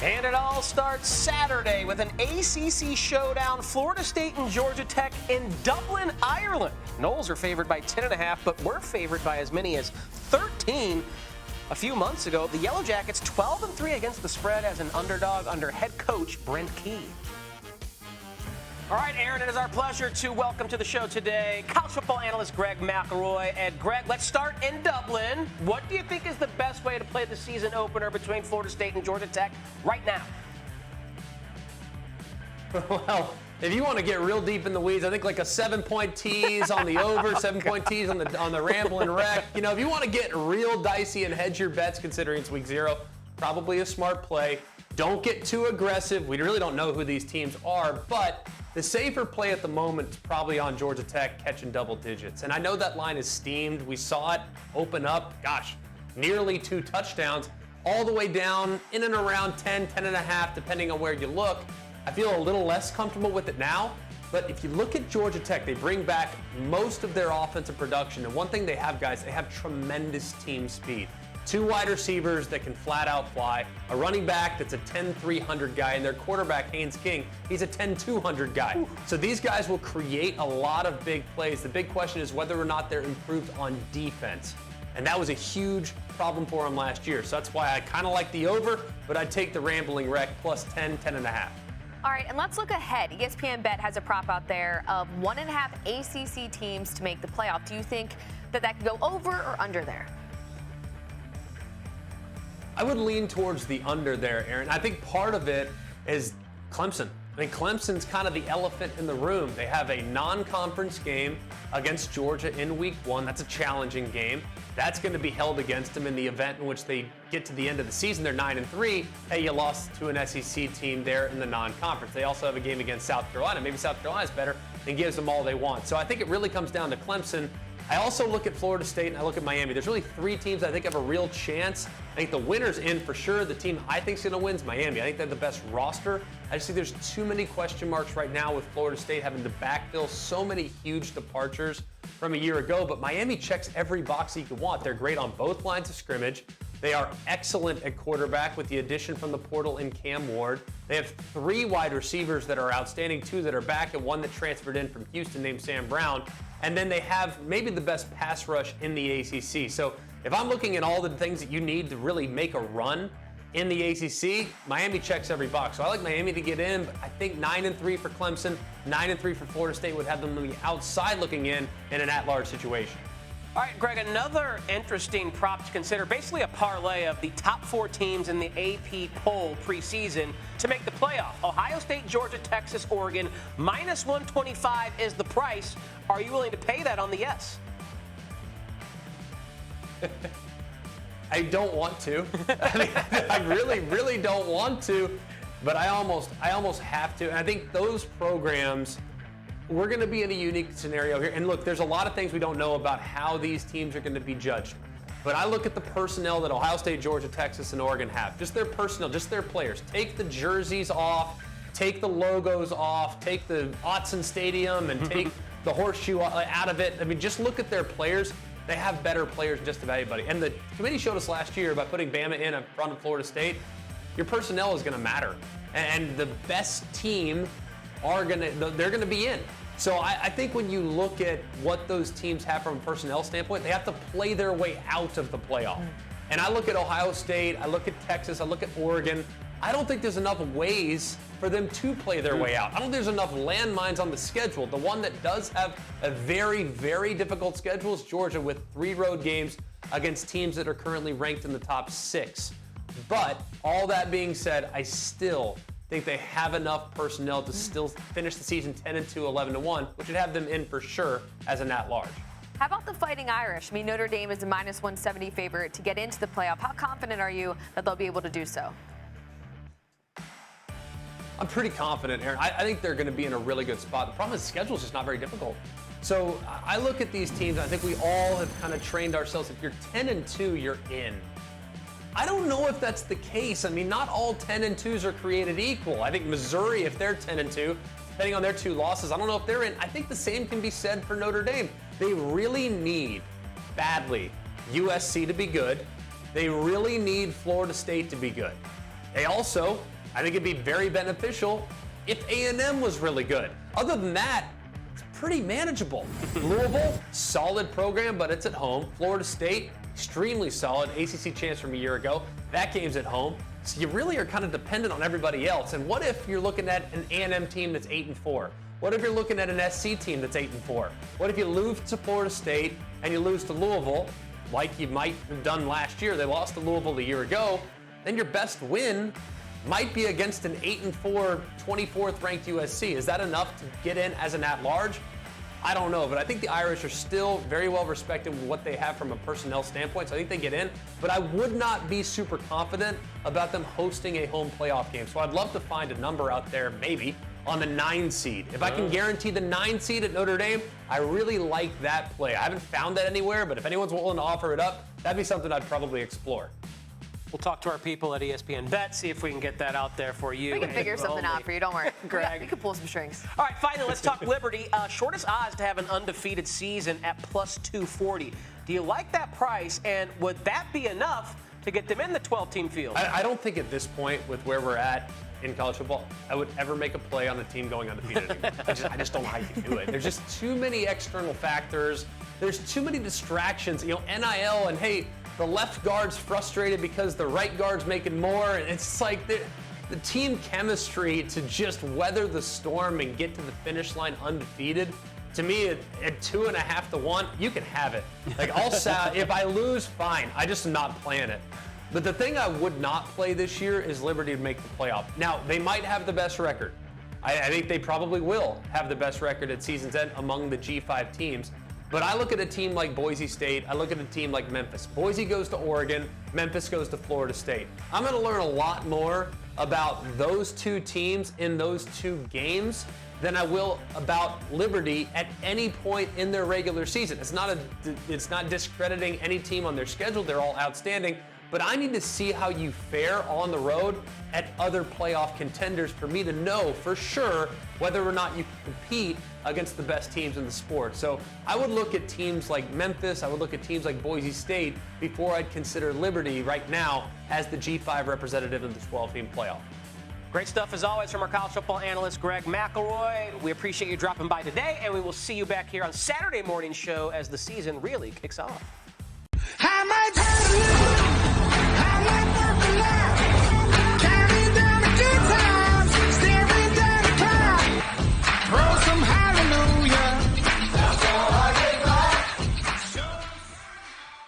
And it all starts Saturday with an ACC showdown, Florida State and Georgia Tech in Dublin, Ireland. Noles are favored by 10.5, but we're favored by as many as 13. A few months ago, the Yellow Jackets 12-3 against the spread as an underdog under head coach Brent Key. All right, Erin, it is our pleasure to welcome to the show today college football analyst Greg McElroy. And Greg, let's start in Dublin. What do you think is the best way to play the season opener between Florida State and Georgia Tech right now? Well, if you want to get real deep in the weeds, I think like a 7-point tease on the over, 7-point tease on the Ramblin' Wreck. You know, if you want to get real dicey and hedge your bets considering it's week 0, probably a smart play. Don't get too aggressive. We really don't know who these teams are, but the safer play at the moment is probably on Georgia Tech catching double digits. And I know that line is steamed. We saw it open up, nearly 2 touchdowns, all the way down in and around 10, 10.5, depending on where you look. I feel a little less comfortable with it now. But if you look at Georgia Tech, they bring back most of their offensive production. And one thing they have, guys, they have tremendous team speed. 2 wide receivers that can flat out fly, a running back that's a 10-300 guy, and their quarterback, Haynes King, he's a 10-200 guy. Ooh. So these guys will create a lot of big plays. The big question is whether or not they're improved on defense. And that was a huge problem for them last year. So that's why I kind of like the over, but I'd take the Rambling Wreck plus 10, 10.5. All right, and let's look ahead. ESPN Bet has a prop out there of 1.5 ACC teams to make the playoff. Do you think that could go over or under there? I would lean towards the under there, Erin. I think part of it is Clemson. I mean, Clemson's kind of the elephant in the room. They have a non-conference game against Georgia in week 1. That's a challenging game. That's going to be held against them in the event in which they get to the end of the season. They're 9-3. Hey, you lost to an SEC team there in the non-conference. They also have a game against South Carolina. Maybe South Carolina's better and gives them all they want. So I think it really comes down to Clemson. I also look at Florida State and I look at Miami. There's really 3 teams I think have a real chance. I think the winner's in for sure. The team I think is going to win is Miami. I think they have the best roster. I just think there's too many question marks right now with Florida State having to backfill so many huge departures from a year ago. But Miami checks every box you could want. They're great on both lines of scrimmage. They are excellent at quarterback with the addition from the portal in Cam Ward. They have 3 wide receivers that are outstanding, 2 that are back, and 1 that transferred in from Houston named Sam Brown. And then they have maybe the best pass rush in the ACC. So if I'm looking at all the things that you need to really make a run in the ACC, Miami checks every box. So I like Miami to get in, but I think 9-3 for Clemson, 9-3 for Florida State would have them on the outside looking in an at-large situation. All right, Greg, another interesting prop to consider, basically a parlay of the top 4 teams in the AP poll preseason to make the playoff. Ohio State, Georgia, Texas, Oregon, minus 125 is the price. Are you willing to pay that on the yes? I don't want to. I really don't want to, but I almost have to. And I think those programs, we're going to be in a unique scenario here. And look, there's a lot of things we don't know about how these teams are going to be judged. But I look at the personnel that Ohio State, Georgia, Texas, and Oregon have. Just their personnel, just their players. Take the jerseys off, take the logos off, take the Autzen Stadium and take the horseshoe out of it. I mean, just look at their players. They have better players than just about anybody. And the committee showed us last year by putting Bama in front of Florida State, your personnel is going to matter. And the best team they're going to be in. So I think when you look at what those teams have from a personnel standpoint, they have to play their way out of the playoff. And I look at Ohio State, I look at Texas, I look at Oregon. I don't think there's enough ways for them to play their way out. I don't think there's enough landmines on the schedule. The one that does have a very, very difficult schedule is Georgia with 3 road games against teams that are currently ranked in the top 6. But all that being said, I still think they have enough personnel to still finish the season 10-2, 11-1, which would have them in for sure as an at-large. How about the Fighting Irish? I mean, Notre Dame is a minus 170 favorite to get into the playoff. How confident are you that they'll be able to do so? I'm pretty confident, Erin. I think they're going to be in a really good spot. The problem is the schedule is just not very difficult. So I look at these teams, and I think we all have kind of trained ourselves. If you're 10-2, you're in. I don't know if that's the case. I mean, not all 10-2s are created equal. I think Missouri, if they're 10-2, depending on their 2 losses, I don't know if they're in. I think the same can be said for Notre Dame. They really need, badly, USC to be good. They really need Florida State to be good. They also, I think it'd be very beneficial if A&M was really good. Other than that, it's pretty manageable. Louisville, solid program, but it's at home. Florida State, extremely solid. ACC champs from a year ago. That game's at home. So you really are kind of dependent on everybody else. And what if you're looking at an A&M team that's 8-4? What if you're looking at an SC team that's 8-4? What if you lose to Florida State and you lose to Louisville, like you might have done last year? They lost to Louisville a year ago. Then your best win might be against an 8-4, 24th ranked USC. Is that enough to get in as an at-large? I don't know, but I think the Irish are still very well respected with what they have from a personnel standpoint, so I think they get in. But I would not be super confident about them hosting a home playoff game. So I'd love to find a number out there, maybe, on the 9 seed. If I can guarantee the 9 seed at Notre Dame, I really like that play. I haven't found that anywhere, but if anyone's willing to offer it up, that'd be something I'd probably explore. We'll talk to our people at ESPN Bet, see if we can get that out there for you. We can figure something out for you. Don't worry. Greg. We can pull some strings. All right, finally, let's talk Liberty. Shortest odds to have an undefeated season at plus 240. Do you like that price, and would that be enough to get them in the 12-team field? I don't think at this point, with where we're at in college football, I would ever make a play on a team going undefeated anymore. I just don't know how you can do it. There's just too many external factors. There's too many distractions. You know, NIL and, hey, the left guard's frustrated because the right guard's making more. And it's like the team chemistry to just weather the storm and get to the finish line undefeated. To me, at 2.5 to 1, you can have it. Like, if I lose, fine. I just am not playing it. But the thing I would not play this year is Liberty to make the playoff. Now, they might have the best record. I think they probably will have the best record at season's end among the G5 teams. But I look at a team like Boise State. I look at a team like Memphis. Boise goes to Oregon. Memphis goes to Florida State. I'm going to learn a lot more about those two teams in those two games than I will about Liberty at any point in their regular season. It's not discrediting any team on their schedule. They're all outstanding. But I need to see how you fare on the road at other playoff contenders for me to know for sure whether or not you can compete against the best teams in the sport. So I would look at teams like Memphis, I would look at teams like Boise State before I'd consider Liberty right now as the G5 representative of the 12-team playoff. Great stuff as always from our college football analyst, Greg McElroy. We appreciate you dropping by today, and we will see you back here on Saturday morning show as the season really kicks off.